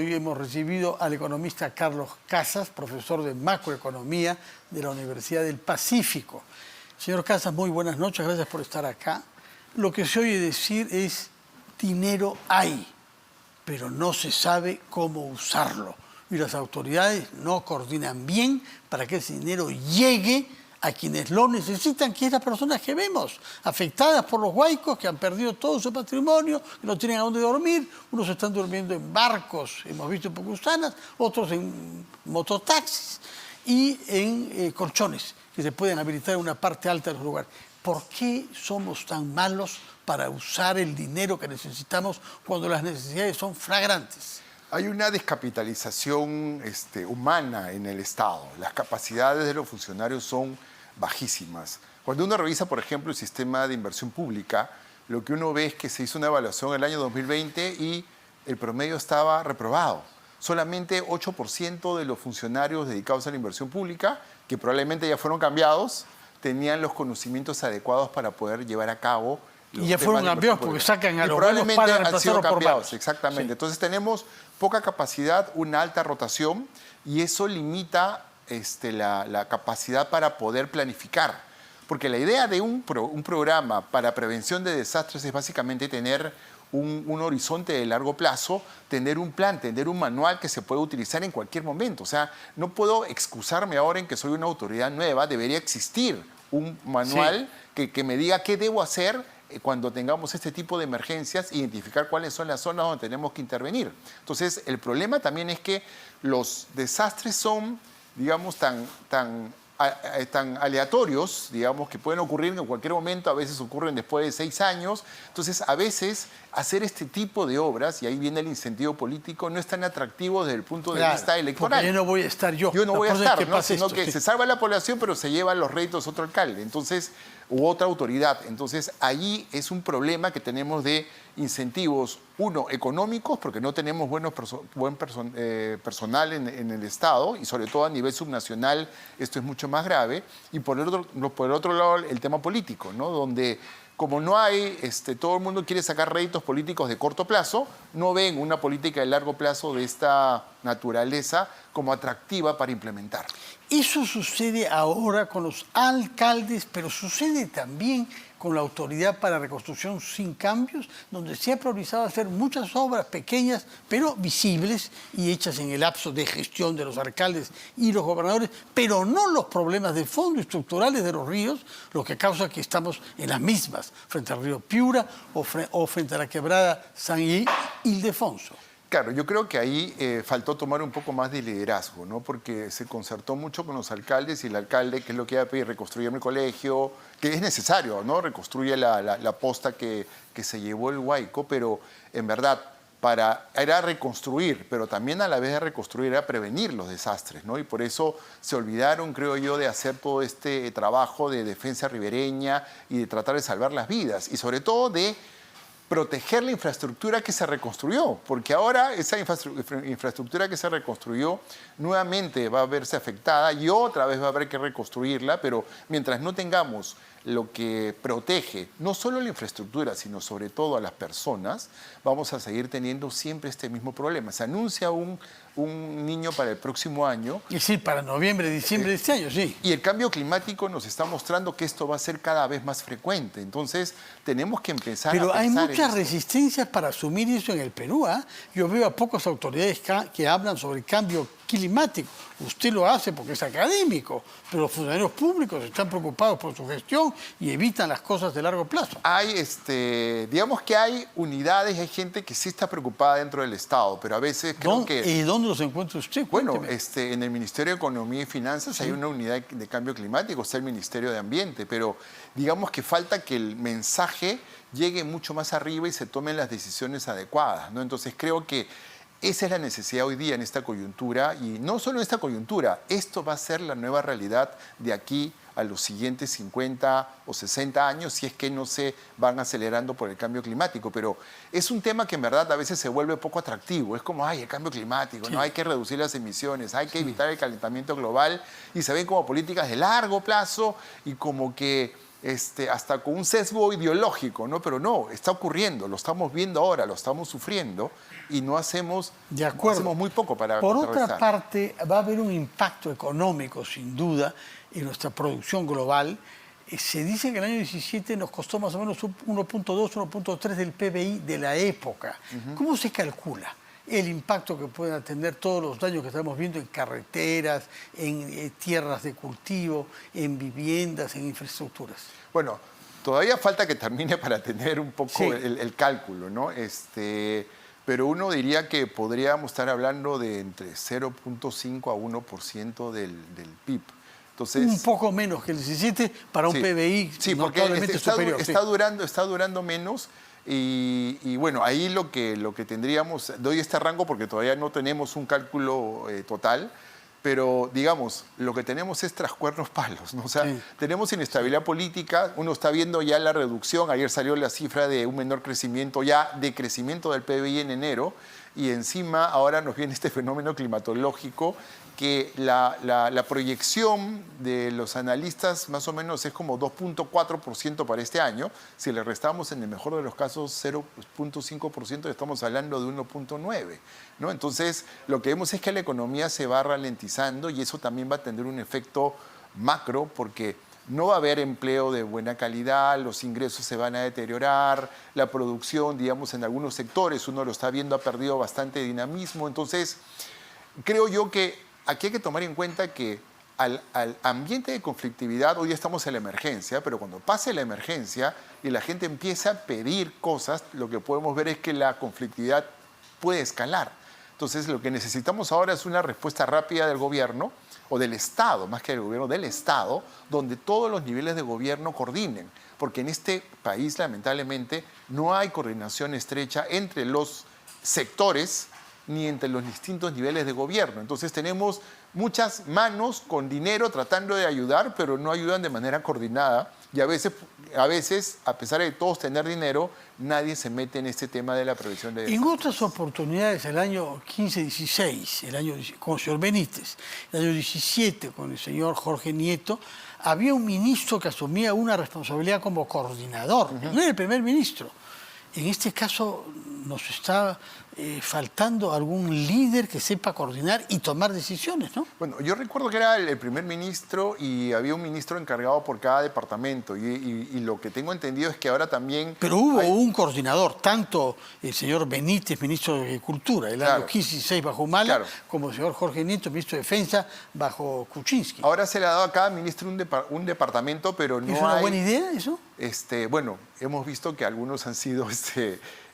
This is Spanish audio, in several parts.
Hoy hemos recibido al economista Carlos Casas, profesor de macroeconomía de la Universidad del Pacífico. Señor Casas, muy buenas noches, gracias por estar acá. Lo que se oye decir es: dinero hay, pero no se sabe cómo usarlo. Y las autoridades no coordinan bien para que ese dinero llegue a quienes lo necesitan, que es las personas que vemos, afectadas por los huaicos, que han perdido todo su patrimonio, que no tienen a dónde dormir. Unos están durmiendo en barcos, hemos visto en Pocusanas, otros en mototaxis y en colchones, que se pueden habilitar en una parte alta de los lugares. ¿Por qué somos tan malos para usar el dinero que necesitamos cuando las necesidades son flagrantes? Hay una descapitalización humana en el Estado. Las capacidades de los funcionarios son bajísimas. Cuando uno revisa, por ejemplo, el sistema de inversión pública, lo que uno ve es que se hizo una evaluación en el año 2020 y el promedio estaba reprobado. Solamente 8% de los funcionarios dedicados a la inversión pública, que probablemente ya fueron cambiados, tenían los conocimientos adecuados para poder llevar a cabo. Y ya fueron cambiados porque sacan a los buenos para reemplazarlos por malos. Exactamente. Sí. Entonces tenemos poca capacidad, una alta rotación, y eso limita la capacidad para poder planificar. Porque la idea de un programa para prevención de desastres es básicamente tener un horizonte de largo plazo, tener un plan, tener un manual que se puede utilizar en cualquier momento. O sea, no puedo excusarme ahora en que soy una autoridad nueva, debería existir un manual que me diga qué debo hacer cuando tengamos este tipo de emergencias, identificar cuáles son las zonas donde tenemos que intervenir. Entonces, el problema también es que los desastres son, digamos, tan aleatorios, digamos, que pueden ocurrir en cualquier momento, a veces ocurren después de 6 años. Entonces, a veces, hacer este tipo de obras, y ahí viene el incentivo político, no es tan atractivo desde el punto de vista electoral. Porque yo no voy a estar yo. Yo no voy a estar, ¿no? Sino esto, que se salva la población, pero se lleva los réditos otro alcalde. Entonces, u otra autoridad. Entonces, allí es un problema que tenemos de incentivos, uno, económicos, porque no tenemos buen personal en el Estado, y sobre todo a nivel subnacional esto es mucho más grave, y por el otro lado el tema político, ¿no? Donde como no hay, todo el mundo quiere sacar réditos políticos de corto plazo, no ven una política de largo plazo de esta naturaleza como atractiva para implementar. Eso sucede ahora con los alcaldes, pero sucede también con la Autoridad para Reconstrucción Sin Cambios, donde se ha priorizado hacer muchas obras pequeñas, pero visibles y hechas en el lapso de gestión de los alcaldes y los gobernadores, pero no los problemas de fondo estructurales de los ríos, lo que causa que estamos en las mismas, frente al río Piura o frente a la quebrada San Ildefonso. Claro, yo creo que ahí faltó tomar un poco más de liderazgo, ¿no? Porque se concertó mucho con los alcaldes y el alcalde, que es lo que iba a pedir, reconstruir mi colegio, que es necesario, ¿no? Reconstruye la posta que se llevó el Huaico, pero en verdad era reconstruir, pero también a la vez de reconstruir era prevenir los desastres, ¿no? Y por eso se olvidaron, creo yo, de hacer todo este trabajo de defensa ribereña y de tratar de salvar las vidas, y sobre todo de proteger la infraestructura que se reconstruyó, porque ahora esa infraestructura que se reconstruyó nuevamente va a verse afectada y otra vez va a haber que reconstruirla, pero mientras no tengamos lo que protege no solo la infraestructura, sino sobre todo a las personas, vamos a seguir teniendo siempre este mismo problema. Se anuncia un niño para el próximo año. Es decir, para noviembre, diciembre de este año, sí. Y el cambio climático nos está mostrando que esto va a ser cada vez más frecuente. Entonces, tenemos que empezar a pensar. Pero hay muchas resistencias para asumir eso en el Perú, ¿eh? Yo veo a pocas autoridades que hablan sobre el cambio climático. Usted lo hace porque es académico, pero los funcionarios públicos están preocupados por su gestión y evitan las cosas de largo plazo. Hay, digamos que hay unidades, hay gente que sí está preocupada dentro del Estado, pero a veces creo que... ¿Y dónde los encuentra usted? Bueno, Cuénteme. en el Ministerio de Economía y Finanzas hay una unidad de cambio climático, está el Ministerio de Ambiente, pero digamos que falta que el mensaje llegue mucho más arriba y se tomen las decisiones adecuadas, ¿no? Entonces creo que esa es la necesidad hoy día en esta coyuntura, y no solo en esta coyuntura, esto va a ser la nueva realidad de aquí a los siguientes 50 o 60 años, si es que no se van acelerando por el cambio climático. Pero es un tema que en verdad a veces se vuelve poco atractivo. Es como, ay, el cambio climático, sí, ¿no? Hay que reducir las emisiones, hay que evitar el calentamiento global, y se ven como políticas de largo plazo y como que hasta con un sesgo ideológico, ¿no? Pero no, está ocurriendo, lo estamos viendo ahora, lo estamos sufriendo y no hacemos, De acuerdo. hacemos muy poco para Por otra contrarrestar. parte, va a haber un impacto económico, sin duda, en nuestra producción global. Se dice que el año 17 nos costó más o menos 1.2, 1.3 del PBI de la época. ¿Cómo se calcula el impacto que puedan tener todos los daños que estamos viendo en carreteras, en tierras de cultivo, en viviendas, en infraestructuras? Bueno, todavía falta que termine para tener un poco Sí. el cálculo, ¿no? Pero uno diría que podríamos estar hablando de entre 0.5 a 1% del PIB. Entonces, Un poco menos que el 17 para un sí, PBI sí, porque notablemente superior. está durando menos y bueno, ahí lo que tendríamos, doy este rango porque todavía no tenemos un cálculo total, pero digamos, lo que tenemos es tras cuernos palos, ¿no? O sea, Sí. tenemos inestabilidad política, uno está viendo ya la reducción, ayer salió la cifra de un menor crecimiento, ya de crecimiento del PBI en enero, y encima ahora nos viene este fenómeno climatológico que la proyección de los analistas más o menos es como 2.4% para este año. Si le restamos en el mejor de los casos 0.5%, estamos hablando de 1.9%, ¿no? Entonces, lo que vemos es que la economía se va ralentizando y eso también va a tener un efecto macro porque no va a haber empleo de buena calidad, los ingresos se van a deteriorar, la producción, digamos, en algunos sectores, uno lo está viendo, ha perdido bastante dinamismo. Entonces, creo yo que aquí hay que tomar en cuenta que al ambiente de conflictividad, hoy estamos en la emergencia, pero cuando pase la emergencia y la gente empieza a pedir cosas, lo que podemos ver es que la conflictividad puede escalar. Entonces, lo que necesitamos ahora es una respuesta rápida del gobierno, o del Estado, más que del gobierno, del Estado, donde todos los niveles de gobierno coordinen. Porque en este país, lamentablemente, no hay coordinación estrecha entre los sectores ni entre los distintos niveles de gobierno. Entonces tenemos muchas manos con dinero tratando de ayudar, pero no ayudan de manera coordinada. Y a veces, a pesar de todos tener dinero, nadie se mete en este tema de la previsión de En desastres. otras oportunidades, el año 15-16, con el señor Benítez, el año 17 con el señor Jorge Nieto, había un ministro que asumía una responsabilidad como coordinador, no era el primer ministro. En este caso nos está faltando algún líder que sepa coordinar y tomar decisiones, ¿no? Bueno, yo recuerdo que era el primer ministro y había un ministro encargado por cada departamento y lo que tengo entendido es que ahora también... Pero hubo un coordinador, tanto el señor Benítez, ministro de Agricultura, el año 15-16 bajo Humala, como el señor Jorge Nieto, ministro de Defensa, bajo Kuczynski. Ahora se le ha dado a cada ministro un departamento, pero no hay... ¿Es una buena idea eso? Bueno, hemos visto que algunos han sido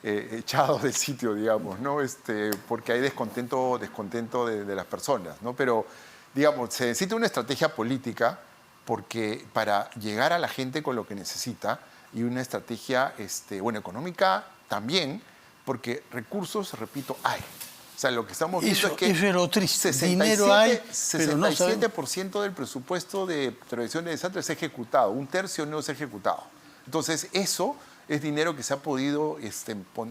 echados del sitio, digamos, ¿no? Porque hay descontento de las personas, ¿no? Pero, digamos, se necesita una estrategia política porque para llegar a la gente con lo que necesita y una estrategia, económica también, porque recursos, repito, hay. O sea, lo que estamos viendo es que eso es lo triste. Dinero hay, pero no sabemos. 67% del presupuesto de prevención de desastres es ejecutado, un tercio no es ejecutado. Entonces, eso es dinero que se ha podido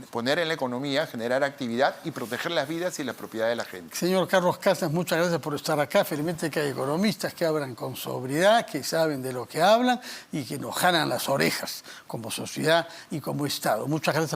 poner en la economía, generar actividad y proteger las vidas y la propiedad de la gente. Señor Carlos Casas, muchas gracias por estar acá. Felizmente que hay economistas que hablan con sobriedad, que saben de lo que hablan y que nos jalan las orejas como sociedad y como Estado. Muchas gracias.